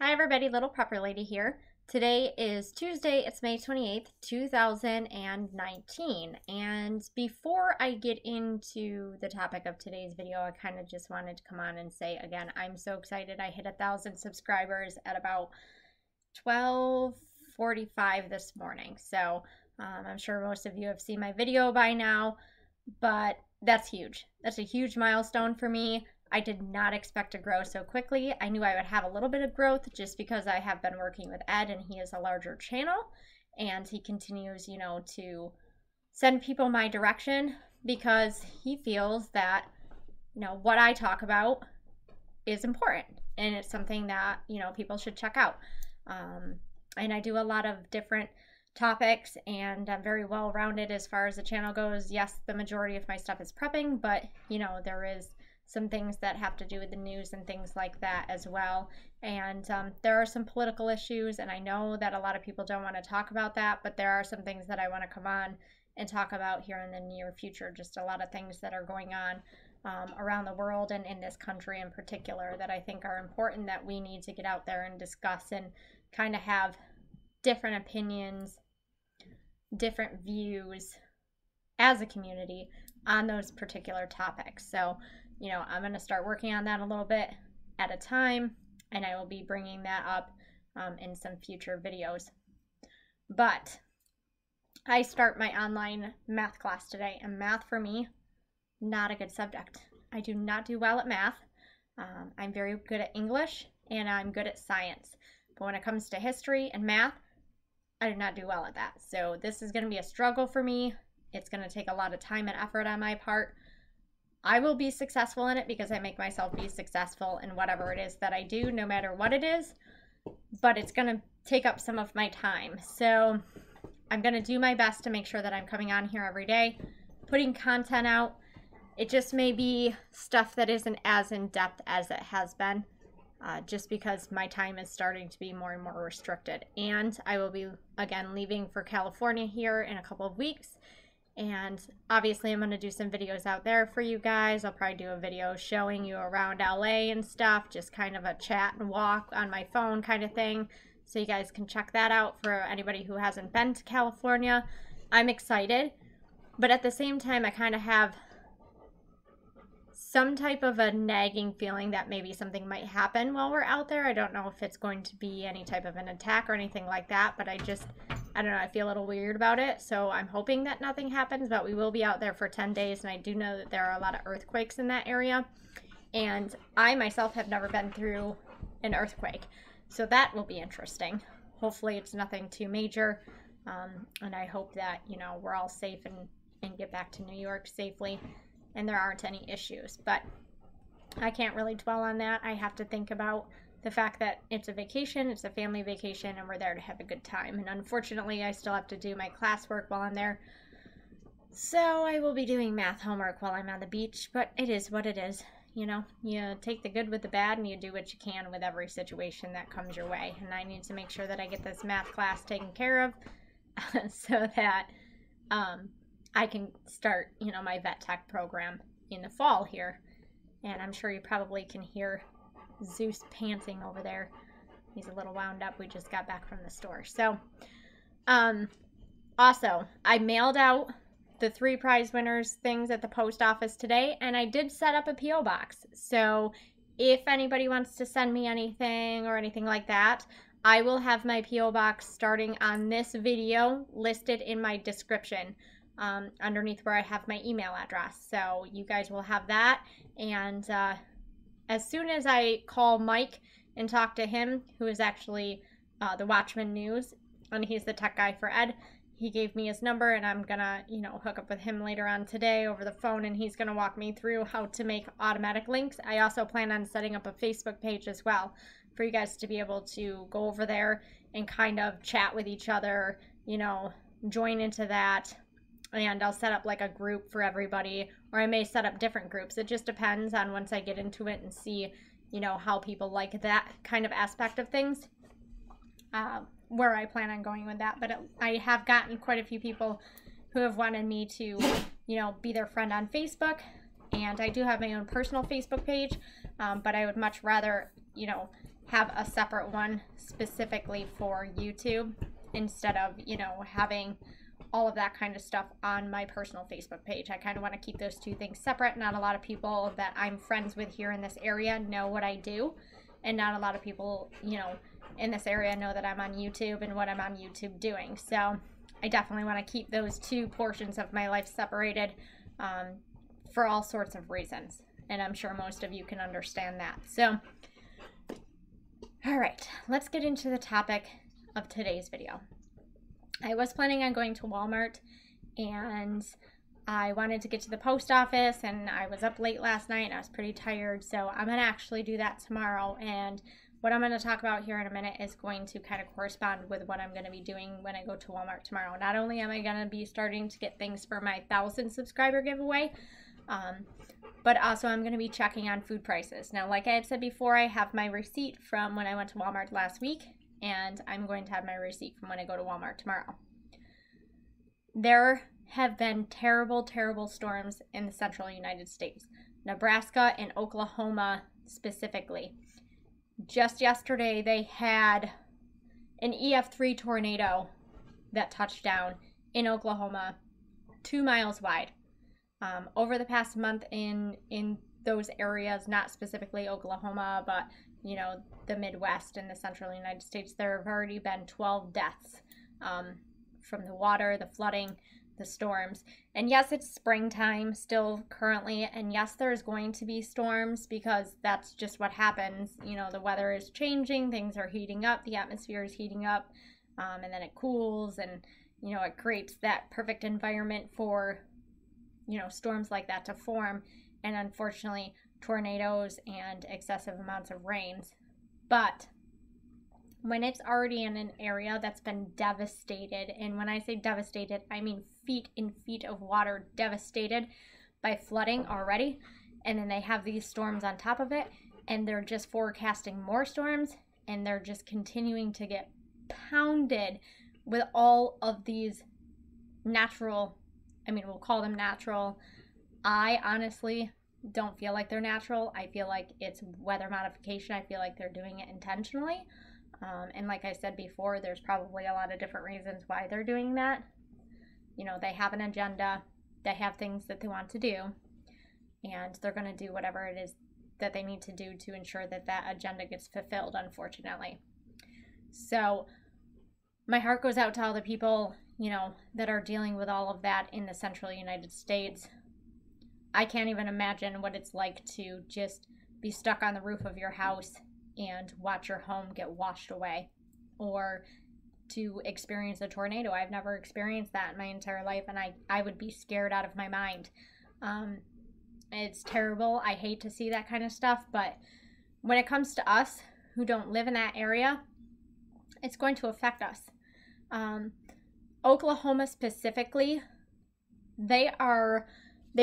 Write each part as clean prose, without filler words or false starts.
Hi everybody, Little Prepper Lady here. Today is Tuesday, it's May 28th, 2019. And before I get into the topic of today's video, I kind of just wanted to come on and say again, I'm so excited. I hit 1,000 subscribers at about 12:45 this morning. So I'm sure most of you have seen my video by now, but that's huge. That's a huge milestone for me. I did not expect to grow so quickly. I knew I would have a little bit of growth just because I have been working with Ed and he is a larger channel and he continues, to send people my direction because he feels that, what I talk about is important and it's something that, people should check out. And I do a lot of different topics and I'm very well rounded as far as the channel goes. Yes, the majority of my stuff is prepping, but there is some things that have to do with the news and things like that as well. And there are some political issues, and I know that a lot of people don't want to talk about that, but there are some things that I want to come on and talk about here in the near future. Just a lot of things that are going on around the world and in this country in particular that I think are important that we need to get out there and discuss and kind of have different opinions, different views as a community on those particular topics. So I'm going to start working on that a little bit at a time, and I will be bringing that up in some future videos. But I start my online math class today, and math for me, not a good subject. I do not do well at math. I'm very good at English, and I'm good at science. But when it comes to history and math, I do not do well at that. So this is going to be a struggle for me. It's going to take a lot of time and effort on my part. I will be successful in it because I make myself be successful in whatever it is that I do, no matter what it is, but it's going to take up some of my time. So I'm going to do my best to make sure that I'm coming on here every day, putting content out. It just may be stuff that isn't as in-depth as it has been, just because my time is starting to be more and more restricted. And I will be, again, leaving for California here in a couple of weeks. And obviously I'm going to do some videos out there for you guys. I'll probably do a video showing you around LA and stuff, just kind of a chat and walk on my phone kind of thing. So you guys can check that out for anybody who hasn't been to California. I'm excited, but at the same time I kind of have some type of a nagging feeling that maybe something might happen while we're out there. I don't know if it's going to be any type of an attack or anything like that, but I don't know, I feel a little weird about it. So I'm hoping that nothing happens, but we will be out there for 10 days. And I do know that there are a lot of earthquakes in that area. And I myself have never been through an earthquake. So that will be interesting. Hopefully it's nothing too major. And I hope that, we're all safe and get back to New York safely and there aren't any issues. But I can't really dwell on that. I have to think about the fact that it's a vacation, it's a family vacation, and we're there to have a good time. And unfortunately, I still have to do my classwork while I'm there. So I will be doing math homework while I'm on the beach, but it is what it is. You take the good with the bad and you do what you can with every situation that comes your way. And I need to make sure that I get this math class taken care of so that I can start, my vet tech program in the fall here. And I'm sure you probably can hear Zeus panting over there. He's a little wound up. We just got back from the store. So also I mailed out the 3 prize winners things at the post office today, and I did set up a PO box. So if anybody wants to send me anything or anything like that, I will have my PO box starting on this video listed in my description underneath where I have my email address. So you guys will have that, and as soon as I call Mike and talk to him, who is actually the Watchman News, and he's the tech guy for Ed, he gave me his number, and I'm gonna, hook up with him later on today over the phone, and he's gonna walk me through how to make automatic links. I also plan on setting up a Facebook page as well for you guys to be able to go over there and kind of chat with each other, join into that. And I'll set up like a group for everybody, or I may set up different groups. It just depends on once I get into it and see, how people like that kind of aspect of things, where I plan on going with that. But I have gotten quite a few people who have wanted me to, be their friend on Facebook. And I do have my own personal Facebook page, but I would much rather, have a separate one specifically for YouTube instead of, you know, having all of that kind of stuff on my personal Facebook page. I kind of want to keep those two things separate. Not a lot of people that I'm friends with here in this area know what I do, and not a lot of people, you know, in this area know that I'm on YouTube and what I'm on YouTube doing. So I definitely want to keep those two portions of my life separated for all sorts of reasons. And I'm sure most of you can understand that. So, all right, let's get into the topic of today's video. I was planning on going to Walmart, and I wanted to get to the post office, and I was up late last night and I was pretty tired. So I'm going to actually do that tomorrow. And what I'm going to talk about here in a minute is going to kind of correspond with what I'm going to be doing when I go to Walmart tomorrow. Not only am I going to be starting to get things for my 1,000 subscriber giveaway, but also I'm going to be checking on food prices. Now, like I had said before, I have my receipt from when I went to Walmart last week, and I'm going to have my receipt from when I go to Walmart tomorrow. There have been terrible, terrible storms in the central United States, Nebraska and Oklahoma specifically. Just yesterday, they had an EF3 tornado that touched down in Oklahoma, 2 miles wide. Over the past month in those areas, not specifically Oklahoma, but, you know, the Midwest and the central United States, there have already been 12 deaths from the water, the flooding, the storms. And yes, it's springtime still currently, and yes, there's going to be storms because that's just what happens. You know, the weather is changing, things are heating up, the atmosphere is heating up, and then it cools, and, you know, it creates that perfect environment for, you know, storms like that to form, and unfortunately tornadoes and excessive amounts of rains. But when it's already in an area that's been devastated, and when I say devastated, I mean feet and feet of water devastated by flooding already, and then they have these storms on top of it, and they're just forecasting more storms, and they're just continuing to get pounded with all of these natural, I mean, we'll call them natural. I honestly don't feel like they're natural. I feel like it's weather modification. I feel like they're doing it intentionally. And like I said before, there's probably a lot of different reasons why they're doing that. You know, they have an agenda. They have things that they want to do. And they're going to do whatever it is that they need to do to ensure that that agenda gets fulfilled, unfortunately. So my heart goes out to all the people, you know, that are dealing with all of that in the central United States. I can't even imagine what it's like to just be stuck on the roof of your house and watch your home get washed away, or to experience a tornado. I've never experienced that in my entire life, and I would be scared out of my mind. It's terrible. I hate to see that kind of stuff, but when it comes to us who don't live in that area, it's going to affect us. Oklahoma specifically, they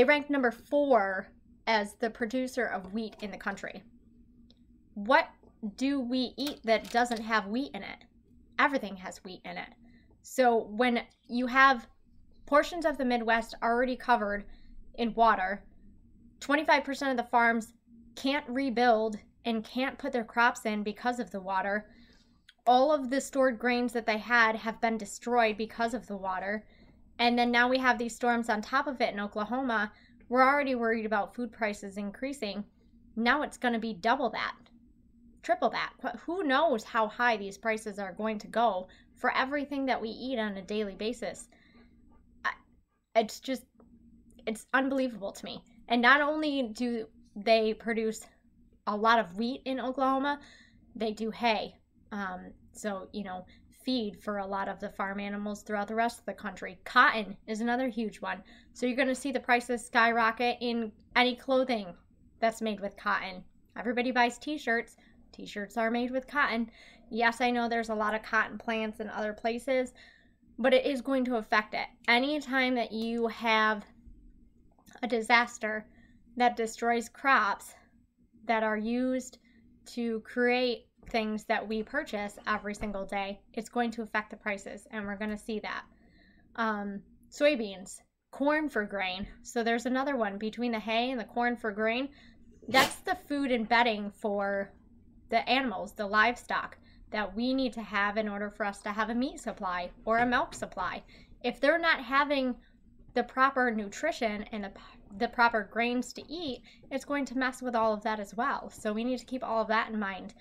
rank number 4 as the producer of wheat in the country. What do we eat that doesn't have wheat in it? Everything has wheat in it. So when you have portions of the Midwest already covered in water, 25% of the farms can't rebuild and can't put their crops in because of the water. All of the stored grains that they had have been destroyed because of the water. And then now we have these storms on top of it in Oklahoma. We're already worried about food prices increasing. Now it's going to be double that, triple that. Who knows how high these prices are going to go for everything that we eat on a daily basis. It's unbelievable to me. And not only do they produce a lot of wheat in Oklahoma, they do hay. So, you know, feed for a lot of the farm animals throughout the rest of the country. Cotton is another huge one. So you're going to see the prices skyrocket in any clothing that's made with cotton. Everybody buys t-shirts. T-shirts are made with cotton. Yes, I know there's a lot of cotton plants in other places, but it is going to affect it. Anytime that you have a disaster that destroys crops that are used to create things that we purchase every single day, it's going to affect the prices, and we're going to see that. Soybeans, corn for grain. So there's another one between the hay and the corn for grain. That's the food and bedding for the animals, the livestock that we need to have in order for us to have a meat supply or a milk supply. If they're not having the proper nutrition and the proper grains to eat, it's going to mess with all of that as well. So we need to keep all of that in mind.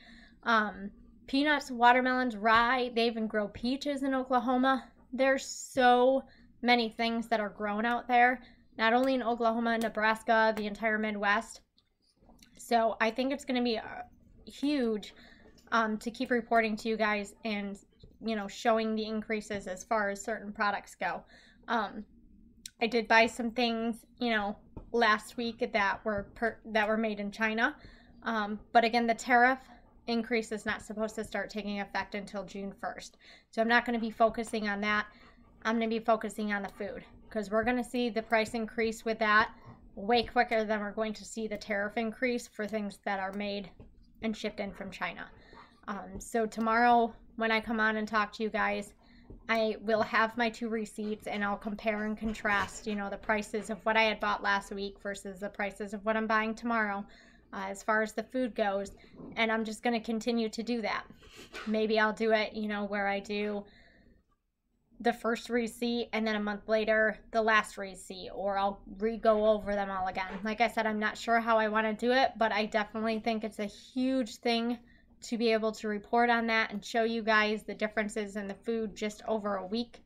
Peanuts, watermelons, rye, they even grow peaches in Oklahoma. There's so many things that are grown out there, not only in Oklahoma, Nebraska, the entire Midwest. So I think it's going to be huge to keep reporting to you guys and, you know, showing the increases as far as certain products go. I did buy some things, you know, last week that were made in China. But again, the tariff increase is not supposed to start taking effect until June 1st. So I'm not going to be focusing on that. I'm going to be focusing on the food, because we're going to see the price increase with that way quicker than we're going to see the tariff increase for things that are made and shipped in from China. So tomorrow when I come on and talk to you guys, I will have my 2 receipts and I'll compare and contrast, you know, the prices of what I had bought last week versus the prices of what I'm buying tomorrow as far as the food goes. And I'm just going to continue to do that. Maybe I'll do it, you know, where I do the first receipt and then a month later the last receipt, or I'll go over them all again. Like I said, I'm not sure how I want to do it, but I definitely think it's a huge thing to be able to report on that and show you guys the differences in the food just over a week.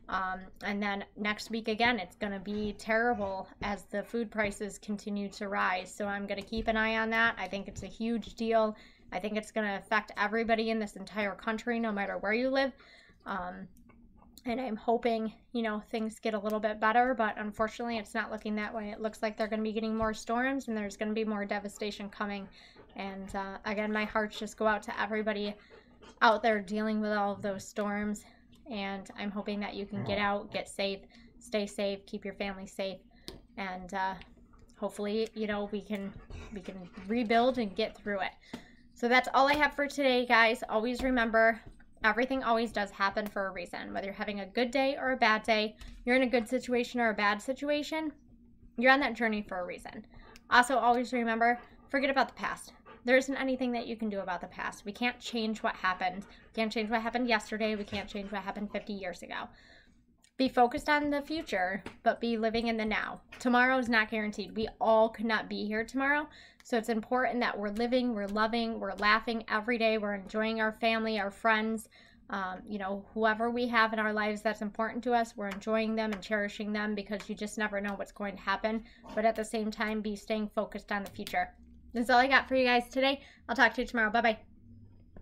And then next week again, it's going to be terrible as the food prices continue to rise. So I'm going to keep an eye on that. I think it's a huge deal. I think it's going to affect everybody in this entire country, no matter where you live. And I'm hoping, you know, things get a little bit better, but unfortunately it's not looking that way. It looks like they're going to be getting more storms and there's going to be more devastation coming. And again, my hearts just go out to everybody out there dealing with all of those storms. And I'm hoping that you can get out, get safe, stay safe, keep your family safe. And hopefully, you know, we can rebuild and get through it. So that's all I have for today, guys. Always remember, everything always does happen for a reason. Whether you're having a good day or a bad day, you're in a good situation or a bad situation, you're on that journey for a reason. Also, always remember, forget about the past. There isn't anything that you can do about the past. We can't change what happened. We can't change what happened yesterday. We can't change what happened 50 years ago. Be focused on the future, but be living in the now. Tomorrow is not guaranteed. We all could not be here tomorrow. So it's important that we're living, we're loving, we're laughing every day. We're enjoying our family, our friends, you know, whoever we have in our lives that's important to us. We're enjoying them and cherishing them, because you just never know what's going to happen. But at the same time, be staying focused on the future. That's all I got for you guys today. I'll talk to you tomorrow. Bye-bye.